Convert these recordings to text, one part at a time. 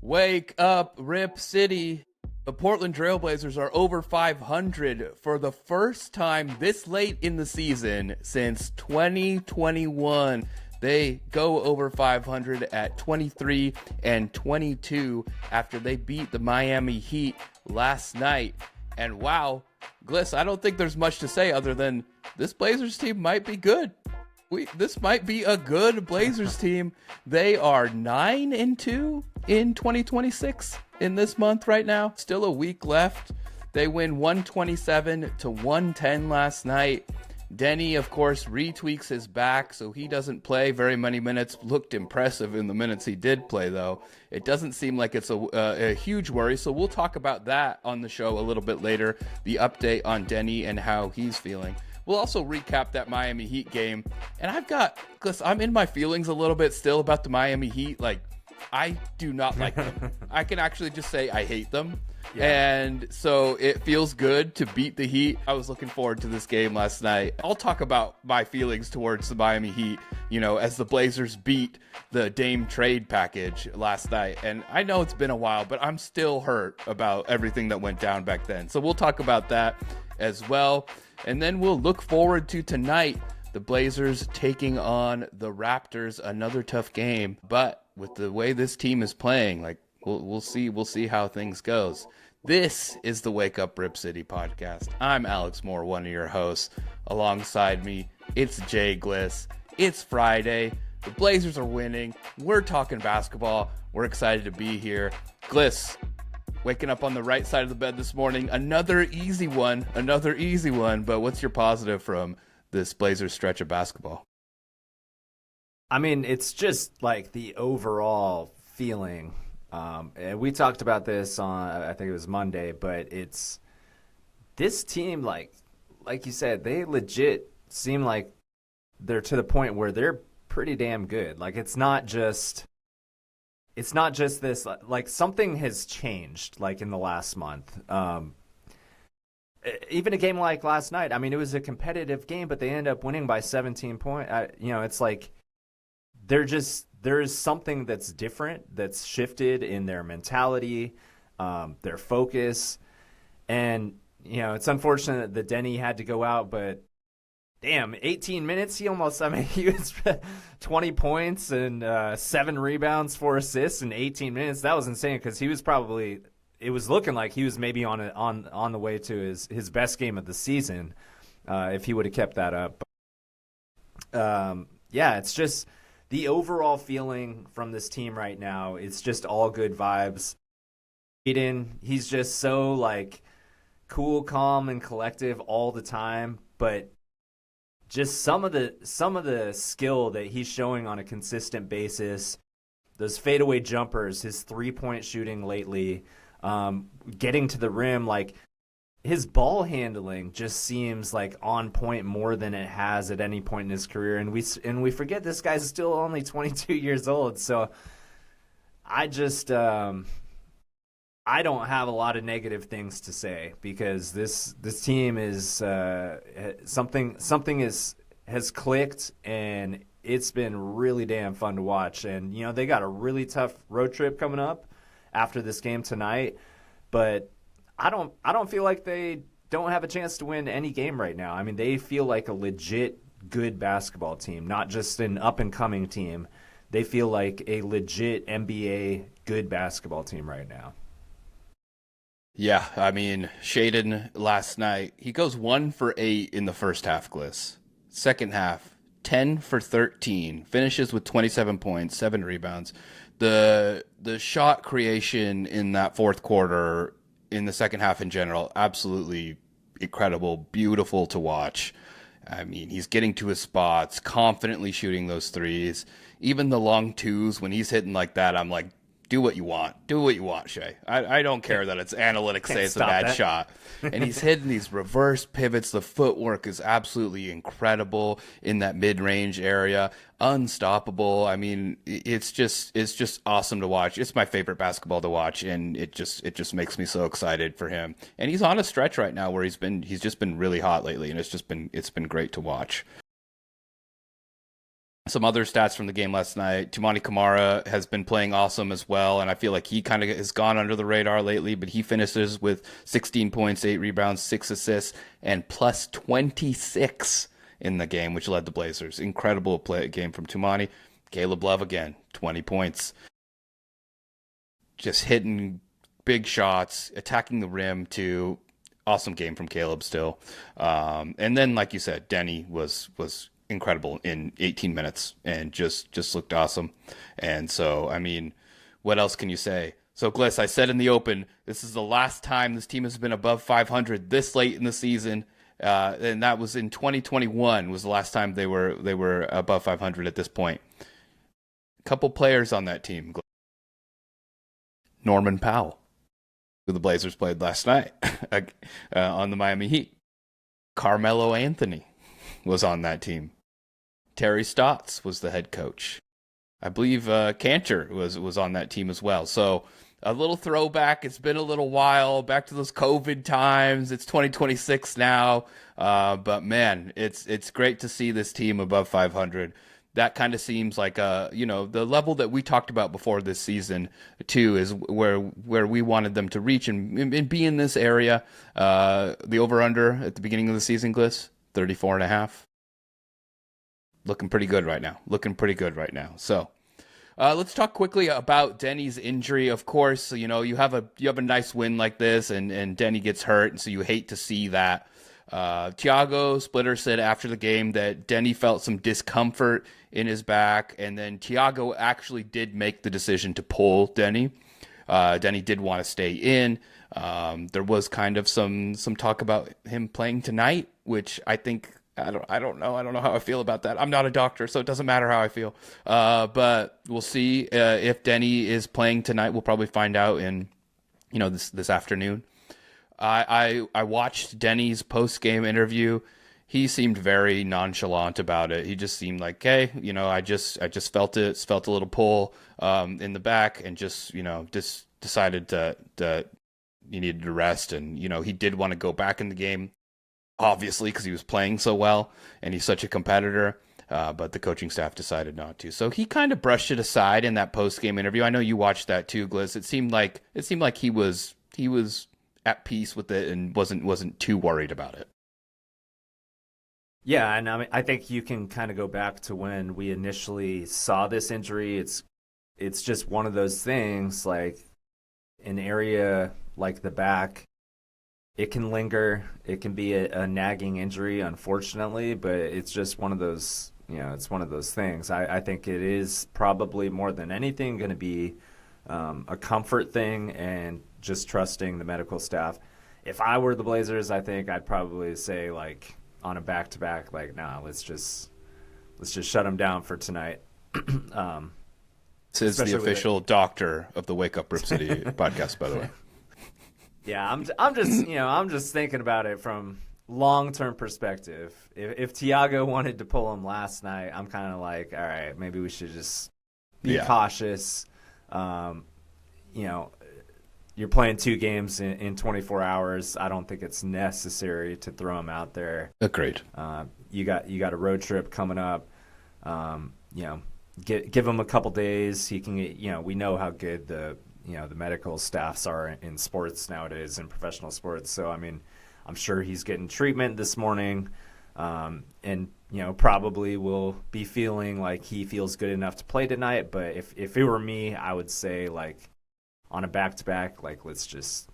Wake up, Rip City. The Portland Trailblazers are over 500 for the first time this late in the season since 2021. They go over 500 at 23 and 22 after they beat the Miami Heat last night. And wow, Gliss, I don't think there's much to say other than this Blazers team might be good. This might be a good Blazers team. They are 9-2 in 2026 in this month right now. Still a week left. They win 127 to 110 last night. Denny, of course, retweaks his back, so he doesn't play very many minutes. Looked impressive in the minutes he did play, though. It doesn't seem like it's a huge worry, so we'll talk about that on the show a little bit later, the update on Denny and how he's feeling. We'll also recap that Miami Heat game. And I'm in my feelings a little bit still about the Miami Heat. Like, I do not like them. I can actually just say I hate them. Yeah. And so it feels good to beat the Heat. I was looking forward to this game last night. I'll talk about my feelings towards the Miami Heat, as the Blazers beat the Dame trade package last night. And I know it's been a while, but I'm still hurt about everything that went down back then. So we'll talk about that as well. And then we'll look forward to tonight, the Blazers taking on the Raptors, another tough game. But with the way this team is playing, we'll see how things goes. This is the Wake Up Rip City podcast. I'm Alex Moore, one of your hosts. Alongside me, it's Jay Gliss. It's Friday. The Blazers are winning. We're talking basketball. We're excited to be here. Gliss, waking up on the right side of the bed this morning. Another easy one. But what's your positive from this Blazers stretch of basketball? I mean, it's just like the overall feeling. And we talked about this on, I think it was Monday, but it's this team, like you said, they legit seem like they're to the point where they're pretty damn good. Like, it's not just this, like something has changed, like in the last month. Even a game like last night, I mean, it was a competitive game, but they ended up winning by 17 points. It's like there's something that's different, that's shifted in their mentality, their focus. And, it's unfortunate that Denny had to go out, but damn, 18 minutes, he was 20 points and 7 rebounds, 4 assists in 18 minutes. That was insane because he was it was looking like he was maybe on the way to his best game of the season if he would have kept that up. It's just the overall feeling from this team right now. It's just all good vibes. He's just so cool, calm, and collective all the time, but just some of the skill that he's showing on a consistent basis, those fadeaway jumpers, his 3-point shooting lately, getting to the rim, his ball handling just seems like on point more than it has at any point in his career. And we forget this guy's still only 22 years old. So I just I don't have a lot of negative things to say because this team is something has clicked, and it's been really damn fun to watch. And they got a really tough road trip coming up after this game tonight, but I don't feel like they don't have a chance to win any game right now. I mean, they feel like a legit good basketball team, not just an up and coming team. They feel like a legit NBA good basketball team right now. Yeah, I mean, Shaden last night, he goes 1 for 8 in the first half, Gliss. Second half, 10 for 13, finishes with 27 points, 7 rebounds. The shot creation in that fourth quarter, in the second half in general, absolutely incredible, beautiful to watch. I mean, he's getting to his spots, confidently shooting those threes. Even the long twos, when he's hitting like that, I'm like, do what you want. Do what you want, Shay. I don't care that it's analytics say it's a bad shot. And he's hitting these reverse pivots. The footwork is absolutely incredible in that mid-range area. Unstoppable. I mean, it's just awesome to watch. It's my favorite basketball to watch, and it just makes me so excited for him. And he's on a stretch right now where he's just been really hot lately, and it's been great to watch. Some other stats from the game last night. Toumani Camara has been playing awesome as well, and I feel like he kind of has gone under the radar lately, but he finishes with 16 points, 8 rebounds, 6 assists, and plus 26 in the game, which led the Blazers. Incredible game from Toumani. Caleb Love again, 20 points. Just hitting big shots, attacking the rim too. Awesome game from Caleb still. And then, like you said, Denny was incredible in 18 minutes and just looked awesome. And so, I mean, what else can you say? So, Gliss, I said in the open, this is the last time this team has been above 500 this late in the season. And that was in 2021 was the last time they were above 500 at this point. A couple players on that team. Norman Powell, who the Blazers played last night on the Miami Heat. Carmelo Anthony was on that team. Terry Stotts was the head coach. I believe Cantor was on that team as well. So a little throwback. It's been a little while. Back to those COVID times. It's 2026 now. But man, it's great to see this team above 500. That kind of seems like the level that we talked about before this season too is where we wanted them to reach and be in this area. The over/under at the beginning of the season, Gliss, 34.5. Looking pretty good right now. So let's talk quickly about Denny's injury. Of course, you have a nice win like this, and Denny gets hurt, and so you hate to see that. Tiago Splitter said after the game that Denny felt some discomfort in his back, and then Tiago actually did make the decision to pull Denny. Denny did want to stay in. There was kind of some talk about him playing tonight, which I think I don't know. I don't know how I feel about that. I'm not a doctor, so it doesn't matter how I feel. But we'll see if Denny is playing tonight. We'll probably find out in this afternoon. I watched Denny's post-game interview. He seemed very nonchalant about it. He just seemed like, hey, I just felt a little pull in the back, and just decided that he needed to rest. And he did want to go back in the game, obviously, because he was playing so well and he's such a competitor. But the coaching staff decided not to. So he kind of brushed it aside in that post-game interview. I know you watched that too, Gliss. It seemed like he was at peace with it and wasn't too worried about it. Yeah, and I think you can kind of go back to when we initially saw this injury. It's just one of those things, like an area like the back, it can linger. It can be a nagging injury, unfortunately, but it's just one of those, it's one of those things. I think it is probably more than anything going to be a comfort thing and just trusting the medical staff. If I were the Blazers, I think I'd probably say, like, on a back-to-back, like, nah, let's just shut him down for tonight. This is the official doctor of the Wake Up RipCity podcast, by the way. Yeah, I'm just thinking about it from long-term perspective. If Tiago wanted to pull him last night, I'm kind of like, all right, maybe we should just be cautious. You're playing 2 games in 24 hours. I don't think it's necessary to throw him out there. Agreed. You got a road trip coming up. Give him a couple days. He can, we know how good the medical staffs are in sports nowadays, in professional sports. So, I mean, I'm sure he's getting treatment this morning, and probably will be feeling like he feels good enough to play tonight. But if it were me, I would say, like, on a back-to-back, like, let's just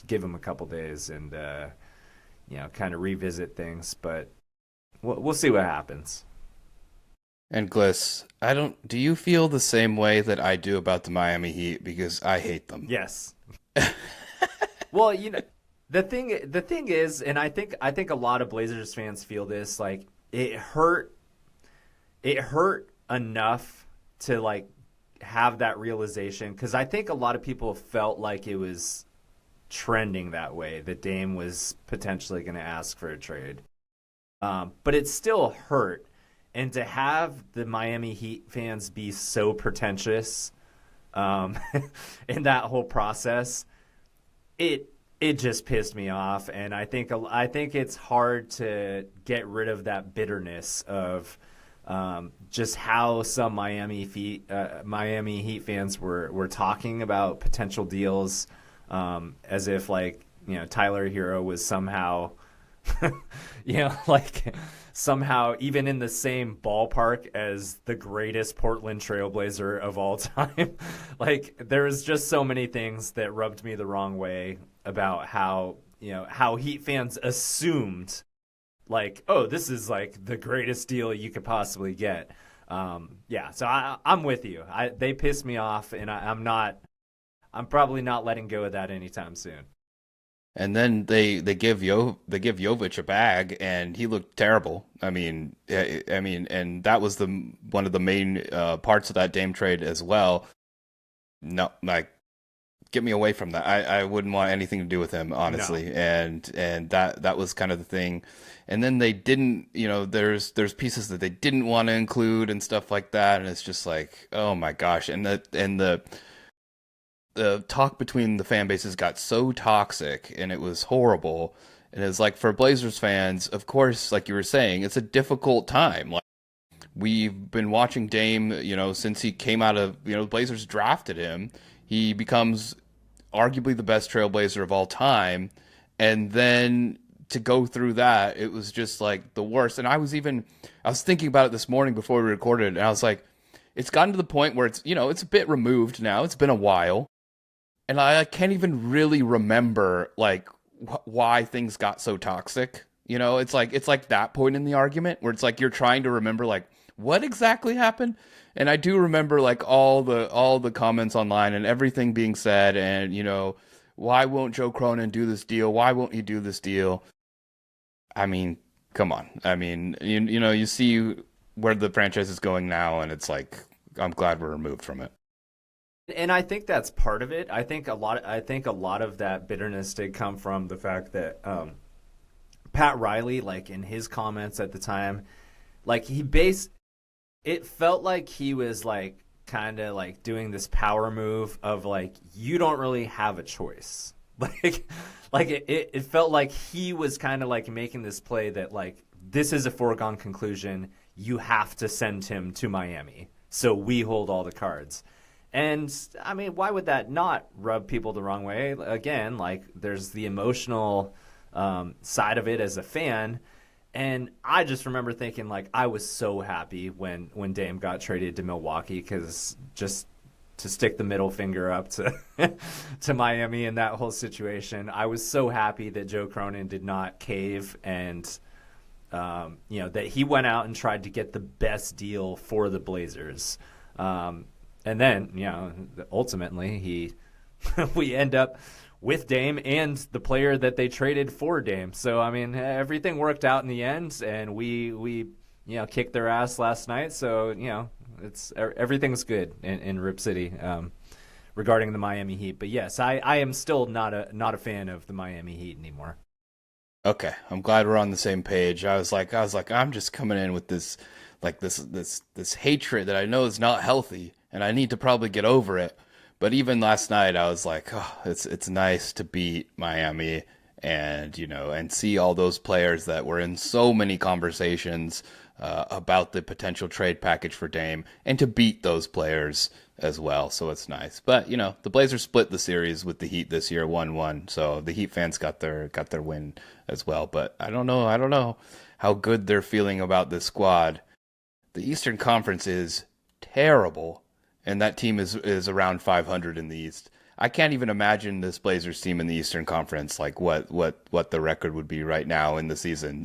give him a couple days and kind of revisit things. But we'll see what happens. And Gliss, do you feel the same way that I do about the Miami Heat? Because I hate them. Yes. Well, the thing is, and I think a lot of Blazers fans feel this, like, it hurt enough to, like, have that realization, because I think a lot of people felt like it was trending that way, that Dame was potentially going to ask for a trade. But it still hurt. And to have the Miami Heat fans be so pretentious in that whole process, it just pissed me off. And I think it's hard to get rid of that bitterness of just how some Miami Heat fans were talking about potential deals, as if like, you know, Tyler Hero was somehow, you know, like somehow even in the same ballpark as the greatest Portland Trailblazer of all time. Like, there was just so many things that rubbed me the wrong way about how, you know, how Heat fans assumed like, oh, this is like the greatest deal you could possibly get. Yeah, so I'm with you. They piss me off, and I'm probably not letting go of that anytime soon. And then they give Jovic a bag, and he looked terrible. And that was the one of the main parts of that Dame trade as well. No, like, get me away from that. I wouldn't want anything to do with him, honestly. No. And that was kind of the thing. And then they didn't, you know, there's pieces that they didn't want to include and stuff like that, and it's just like, oh my gosh. And the talk between the fan bases got so toxic, and it was horrible. And it's like, for Blazers fans, of course, like you were saying, it's a difficult time. Like, we've been watching Dame, you know, since he came out of, you know, the Blazers drafted him. He becomes arguably the best Trailblazer of all time. And then to go through that, it was just like the worst. And I was thinking about it this morning before we recorded, and I was like, it's gotten to the point where it's, you know, it's a bit removed now. It's been a while. And I can't even really remember like why things got so toxic. You know, it's like that point in the argument where it's like you're trying to remember like what exactly happened. And I do remember like all the comments online and everything being said, and, you know, why won't Joe Cronin do this deal? Why won't he do this deal? I mean, come on. I mean, you know, you see where the franchise is going now, and it's like, I'm glad we're removed from it. And I think that's part of it. I think a lot of that bitterness did come from the fact that Pat Riley, like in his comments at the time, like it felt like he was like kind of like doing this power move of like, you don't really have a choice. Like it felt like he was kind of like making this play that like, this is a foregone conclusion. You have to send him to Miami, so we hold all the cards. And I mean, why would that not rub people the wrong way? Again, like, there's the emotional side of it as a fan. And I just remember thinking, like, I was so happy when Dame got traded to Milwaukee, because just to stick the middle finger up to to Miami in that whole situation, I was so happy that Joe Cronin did not cave, and you know, that he went out and tried to get the best deal for the Blazers. And then, you know, ultimately we end up with Dame and the player that they traded for Dame. So, I mean, everything worked out in the end, and we you know, kicked their ass last night. So, you know, everything's good in Rip City regarding the Miami Heat. But yes, I am still not a fan of the Miami Heat anymore. Okay, I'm glad we're on the same page. I was like, I'm just coming in with this hatred that I know is not healthy, and I need to probably get over it. But even last night, I was like, oh, it's nice to beat Miami, and, you know, and see all those players that were in so many conversations about the potential trade package for Dame, and to beat those players as well. So it's nice. But, you know, the Blazers split the series with the Heat this year, 1-1. So the Heat fans got their win as well. But I don't know how good they're feeling about this squad. The Eastern Conference is terrible, and that team is around 500 in the East. I can't even imagine this Blazers team in the Eastern Conference, like what the record would be right now in the season.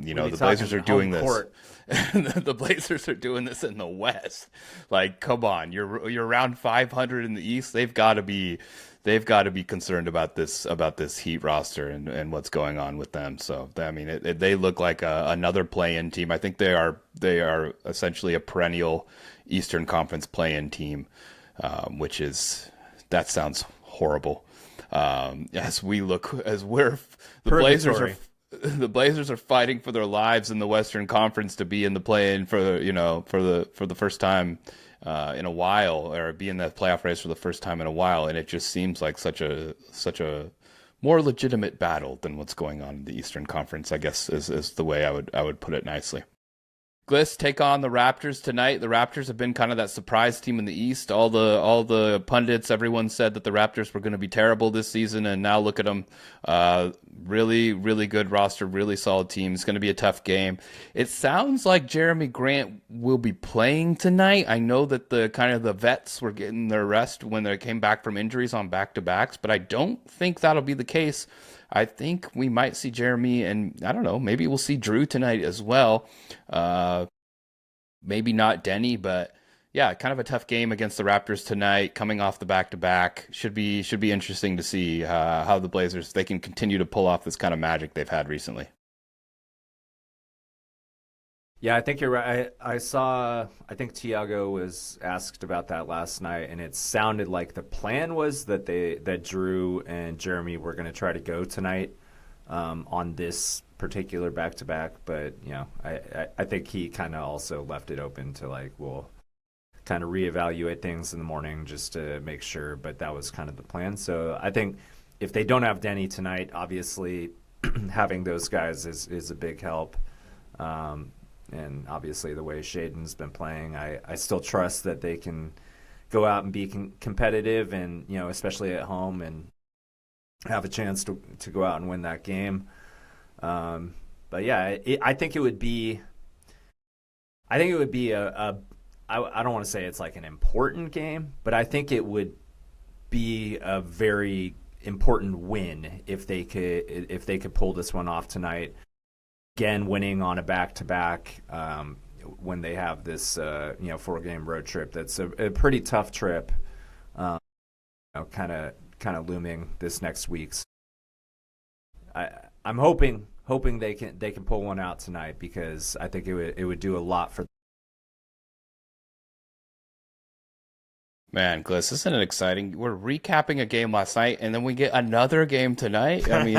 You know, the Blazers are doing this. The Blazers are doing this in the West. Like, come on, you're around 500 in the East. They've got to be concerned about this Heat roster and what's going on with them. So, I mean, they look like another play-in team. I think they are essentially a perennial Eastern Conference play-in team, that sounds horrible. The Blazers are fighting for their lives in the Western Conference to be in the play-in for the first time in a while, or be in that playoff race for the first time in a while, and it just seems like such a more legitimate battle than what's going on in the Eastern Conference, I guess is the way I would put it nicely. Gliss take on the Raptors tonight. The Raptors have been kind of that surprise team in the East. All the pundits, everyone said that the Raptors were going to be terrible this season, and now look at them. Really, really good roster, really solid team. It's going to be a tough game. It sounds like Jeremy Grant will be playing tonight. I know that the vets were getting their rest when they came back from injuries on back-to-backs, but I don't think that'll be the case. I think we might see Jeremy, and I don't know, maybe we'll see Drew tonight as well. Maybe not Denny, but yeah, kind of a tough game against the Raptors tonight, coming off the back-to-back. Should be interesting to see how the Blazers, they can continue to pull off this kind of magic they've had recently. Yeah, I think you're right. I think Tiago was asked about that last night, and it sounded like the plan was that Drew and Jeremy were going to try to go tonight on this particular back-to-back. But, I think he kind of also left it open to, we'll kind of reevaluate things in the morning just to make sure. But that was kind of the plan. So I think if they don't have Denny tonight, obviously having those guys is a big help. And obviously the way Shaedon's been playing, I still trust that they can go out and be competitive and, especially at home, and have a chance to go out and win that game. But yeah, I think it would be I don't want to say it's like an important game, but I think it would be a very important win if they could pull this one off tonight. Again, winning on a back-to-back when they have this 4-game road trip. That's a pretty tough trip, kind of looming this next week. I'm hoping they can pull one out tonight, because I think it would do a lot for. Man, Gliss, isn't it exciting? We're recapping a game last night, and then we get another game tonight. I mean,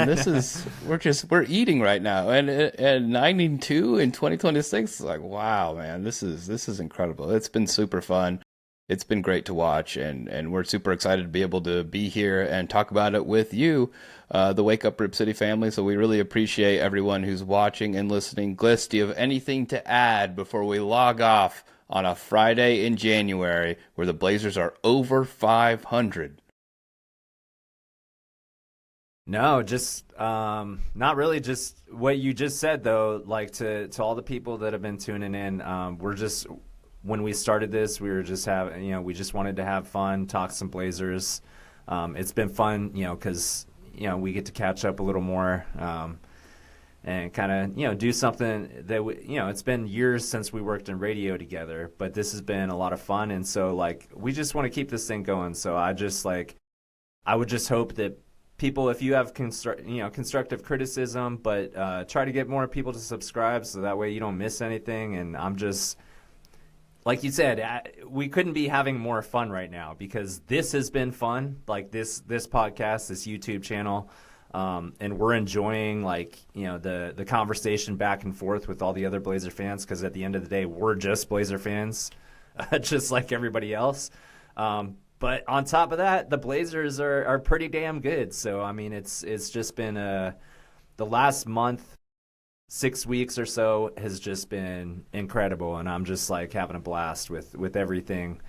we're eating right now, and 9-2 in 2026. Like, wow, man, this is incredible. It's been super fun. It's been great to watch, and we're super excited to be able to be here and talk about it with you, the Wake Up RipCity family. So we really appreciate everyone who's watching and listening. Gliss, do you have anything to add before we log off on a Friday in January where the Blazers are over 500? No, just not really. Just what you just said, though. Like to all the people that have been tuning in, when we started this, we were just we just wanted to have fun, talk some Blazers. It's been fun, because we get to catch up a little more. And kind of, do something that, it's been years since we worked in radio together, but this has been a lot of fun. And so, we just want to keep this thing going. So I would just hope that people, if you have constructive criticism, but try to get more people to subscribe so that way you don't miss anything. And I'm just, like you said, we couldn't be having more fun right now, because this has been fun. Like this podcast, this YouTube channel. And we're enjoying the conversation back and forth with all the other Blazer fans, because at the end of the day, we're just Blazer fans, just like everybody else. But on top of that, the Blazers are pretty damn good. So I mean, it's just been the last month, 6 weeks or so has just been incredible, and I'm just having a blast with everything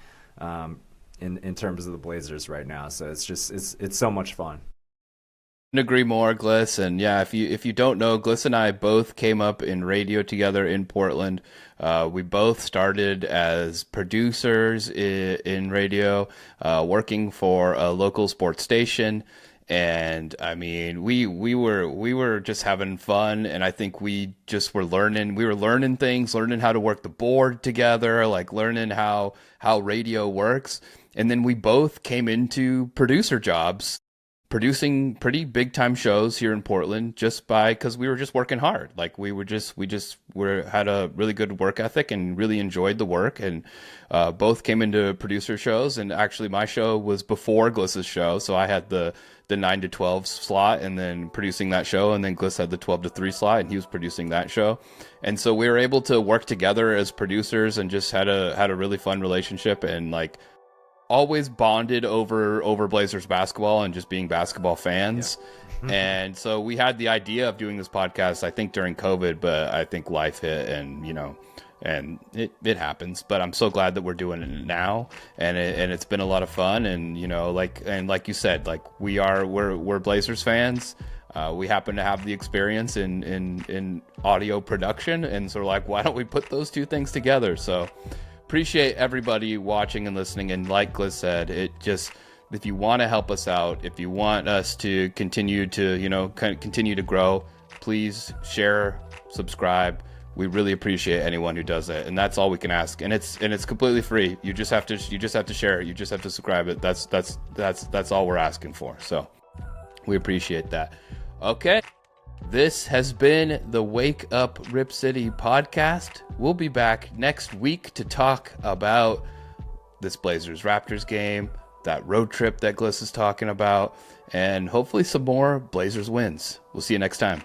in terms of the Blazers right now. So it's so much fun. Couldn't agree more, Gliss. And yeah, if you don't know, Gliss and I both came up in radio together in Portland. We both started as producers in radio, working for a local sports station. And I mean, we were just having fun, and I think we just were learning things, learning how to work the board together, learning how radio works. And then we both came into producer jobs, producing pretty big time shows here in Portland, because we were just working hard. We had a really good work ethic and really enjoyed the work, and both came into producer shows. And actually my show was before Gliss's show, so I had the 9 to 12 slot and then producing that show, and then Gliss had the 12 to 3 slot and he was producing that show. And so we were able to work together as producers and just had a really fun relationship, and always bonded over Blazers basketball and just being basketball fans. Yeah. And so we had the idea of doing this podcast, I think, during COVID, but I think life hit, and and it happens. But I'm so glad that we're doing it now, and it's been a lot of fun. And like you said, like we're Blazers fans. We happen to have the experience in audio production, and so we're like, why don't we put those two things together? So appreciate everybody watching and listening. And like Gliss said, if you want to help us out, if you want us to continue to grow, please share, subscribe. We really appreciate anyone who does it, and that's all we can ask. And it's completely free. You just have to share it. You just have to subscribe it. That's all we're asking for. So we appreciate that. Okay, this has been the Wake Up Rip City podcast. We'll be back next week to talk about this Blazers Raptors game, that road trip that Gliss is talking about, and hopefully some more Blazers wins. We'll see you next time.